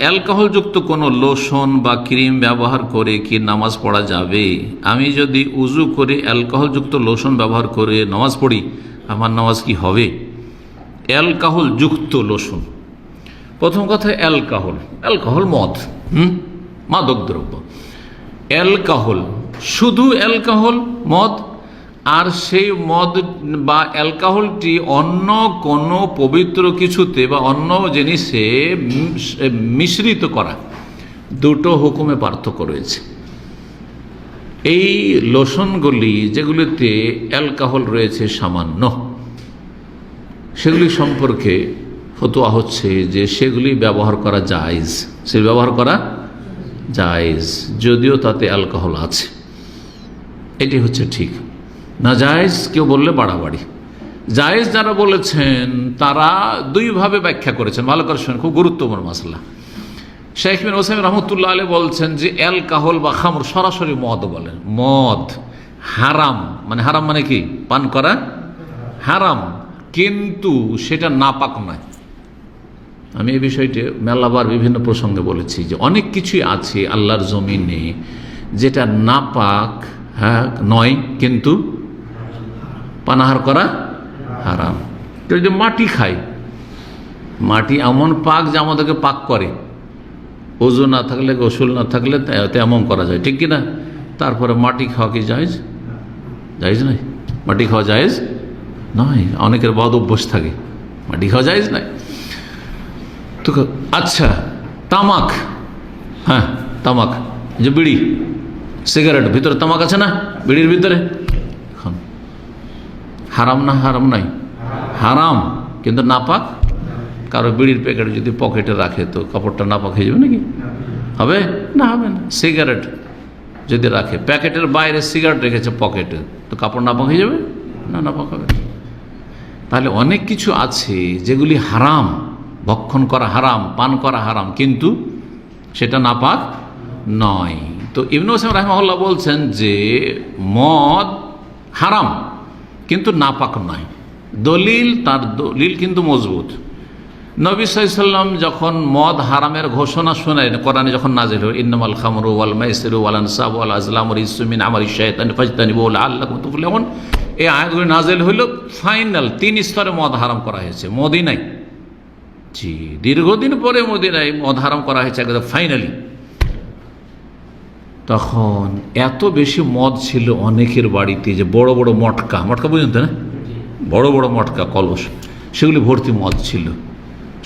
অ্যালকোহলযুক্ত কোনো লোশন বা ক্রিম ব্যবহার করে কি নামাজ পড়া যাবে? আমি যদি উজু করে অ্যালকোহলযুক্ত লোশন ব্যবহার করে নামাজ পড়ি, আমার নামাজ কি হবে? অ্যালকোহলযুক্ত লোশন, প্রথম কথা অ্যালকোহল মদ, মাদক দ্রব্য। অ্যালকোহল, শুধু অ্যালকোহল মদ, আর সেই মদ বা অ্যালকোহলটি অন্য কোনো পবিত্র কিছুতে বা অন্য জিনিসে মিশ্রিত করা, দুটো হুকুমে পার্থক্য রয়েছে। এই লোশনগুলি যেগুলিতে অ্যালকোহল রয়েছে সামান্য, সেগুলি সম্পর্কে ফতোয়া হচ্ছে যে সেগুলি ব্যবহার করা জায়েজ, সে ব্যবহার করা জায়েজ যদিও তাতে অ্যালকোহল আছে, এটি হচ্ছে ঠিক। না জায়েজ কেউ বললে বাড়াবাড়ি। জায়েজ যারা বলেছেন তারা দুইভাবে ব্যাখ্যা করেছেন, ভালো করে শুনেন, খুব গুরুত্বপূর্ণ মাসলা। শেখ বিন ওসাইমিন রহমতুল্লাহ আলাইহি বলছেন যে অ্যালকোহল বা খামর, সরাসরি মদ বলেন, মদ হারাম, হারাম মানে কি, পান করা হারাম, কিন্তু সেটা নাপাক নয়। আমি এই বিষয়টি মেলাবার বিভিন্ন প্রসঙ্গে বলেছি যে অনেক কিছুই আছে আল্লাহর জমিনে যেটা নাপাক নয়, কিন্তু পানাহার করা হারাম। কেউ যে মাটি খায়, মাটি এমন পাক যে আমাদেরকে পাক করে, ওযু না থাকলে, গোসল না থাকলে তেমন করা যায়, ঠিক কিনা? তারপরে মাটি খাওয়া কি জায়েজ? জায়েজ নয়, মাটি খাওয়া জায়েজ নয়। অনেকের বদ অভ্যাস থাকে, মাটি খাওয়া জায়েজ নয়। তো আচ্ছা, তামাক, তামাক, যে বিড়ি, সিগারেট, ভিতরে তামাক আছে না বিড়ির ভিতরে, হারাম না? হারাম নাই, হারাম, কিন্তু নাপাক। কারো বিড়ির প্যাকেট যদি পকেটে রাখে তো কাপড়টা নাপাক হয়ে যাবে নাকি? হবে না? হবে না। সিগারেট যদি রাখে, প্যাকেটের বাইরে সিগারেট রেখেছে পকেটে, তো কাপড় নাপাক হয়ে যাবে না? নাপাক হবে। তাহলে অনেক কিছু আছে যেগুলি হারাম, ভক্ষণ করা হারাম, পান করা হারাম, কিন্তু সেটা নাপাক নয়। তো ইবনে ওসাইমিন রাহিমাহুল্লাহ বলছেন যে মদ হারাম কিন্তু নাপাক নয়। দলিল, তার দলিল কিন্তু মজবুত। নবী সাল্লাল্লাহু আলাইহি ওয়াসাল্লাম যখন মদ হারামের ঘোষণা শোনেন, কোরআনে যখন নাজিল হয়, ইন্নামাল খামরু ওয়াল মাইসিরু ওয়াল আনসাবু ওয়াল আজলামু রিজসুম মিন আমালিশ শাইতানি ফাজতানিবুহু লাআল্লাকুম তুফলিহুন, এই আয়াতগুলি নাজিল হইল ফাইনাল 3 স্তরে মদ হারাম করা হয়েছে মদিনায়। জি, দীর্ঘদিন পরে মদিনায় মদ হারাম করা হয়েছে একদম ফাইনালি। তখন এত বেশি মদ ছিল অনেকের বাড়িতে যে বড় বড় মটকা, বুঝলেন তো না, বড় বড় মটকা, কলস, সেগুলি ভর্তি মদ ছিল।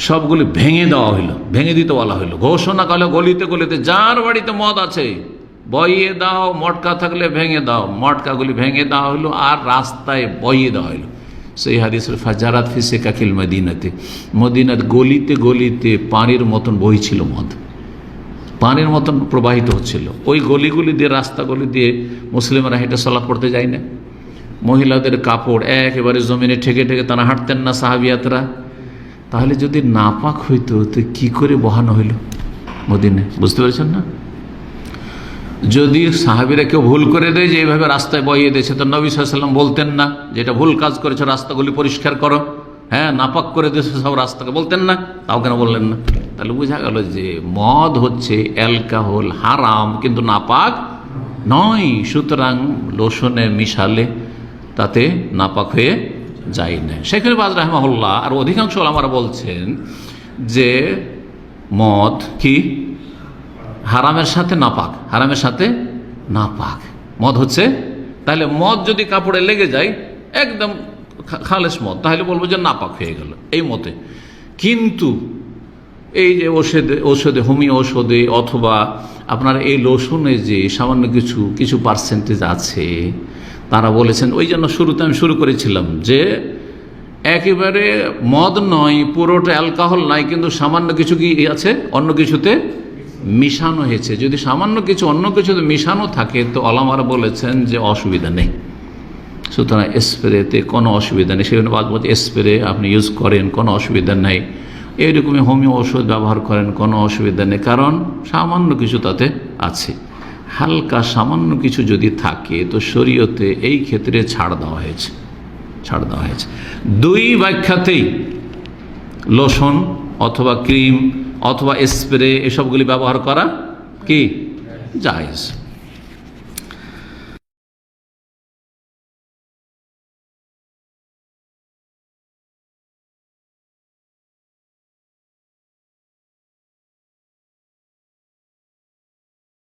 সবগুলি ভেঙে দেওয়া হইলো, ভেঙে দিতে বলা হইলো, ঘোষণা করলো গলিতে গলিতে যার বাড়িতে মদ আছে বইয়ে দাও, মটকা থাকলে ভেঙে দাও। মটকাগুলি ভেঙে দেওয়া হইলো আর রাস্তায় বইয়ে দেওয়া হইলো। সেই হাদিসের ফাজারাত ফি সিকাকিল মদিনাতে, মদিনার গলিতে গলিতে পানির মতন বইছিল মদ, পানির মতন প্রবাহিত হচ্ছিল। ওই গলিগুলি দিয়ে, রাস্তাগুলি দিয়ে মুসলিমরা হেঁটে সালাত পড়তে যায় না। মহিলাদের কাপড় একেবারে জমিনে ঠেকে ঠেকে তারা হাঁটতেন না সাহাবিয়াতরা। তাহলে যদি নাপাক হইতো তো কি করে বহানো হইল মদিনে? বুঝতে পেরেছেন না? যদি সাহাবীরা কেউ ভুল করে দেয় যে এইভাবে রাস্তায় বইয়ে দিয়েছে, তো নবী সাল্লাল্লাহু আলাইহি ওয়াসাল্লাম বলতেন না যে এটা ভুল কাজ করেছে, রাস্তাগুলি পরিষ্কার করো, নাপাক করে দিয়েছে সব রাস্তাকে, বলতেন না? তাও কেন বললেন না? তাহলে বোঝা গেল যে মদ হচ্ছে অ্যালকোহল হারাম কিন্তু নাপাক নয়। সুতরাং লোশনে মিশালে তাতে নাপাক হয়ে যায় না। শেখ বাজ রাহিমাহুল্লাহ আর অধিকাংশ ওলামারা বলছেন যে মদ কি হারামের সাথে নাপাক, হারামের সাথে নাপাক মদ হচ্ছে। তাহলে মদ যদি কাপড়ে লেগে যায় একদম খালেস মদ, তাহলে বলবো যে নাপাক হয়ে গেল এই মতে। কিন্তু এই যে ঔষধে, হোমিও ঔষধে অথবা আপনার এই লোশনে যে সামান্য কিছু পার্সেন্টেজ আছে, তারা বলেছেন, ওই জন্য শুরুতে আমি শুরু করেছিলাম যে একেবারে মদ নয়, পুরোটা অ্যালকোহল নয়, কিন্তু সামান্য কিছু কি আছে, অন্য কিছুতে মিশানো হয়েছে। যদি সামান্য কিছু অন্য কিছুতে মিশানো থাকে তো ওলামারা বলেছেন যে অসুবিধা নেই। সুতরাং স্প্রেতে কোনো অসুবিধা নেই। সেজন্য বাদ বলতে স্প্রে আপনি ইউজ করেন, কোনো অসুবিধা নেই। এইরকমই হোমিও ওষুধ ব্যবহার করেন, কোনো অসুবিধা নেই, কারণ সামান্য কিছু তাতে আছে। হালকা সামান্য কিছু যদি থাকে তো শরীয়তে এই ক্ষেত্রে ছাড় দেওয়া হয়েছে। দুই ব্যাখ্যাতেই লোশন অথবা ক্রিম অথবা স্প্রে এসবগুলি ব্যবহার করা কি জায়েজ।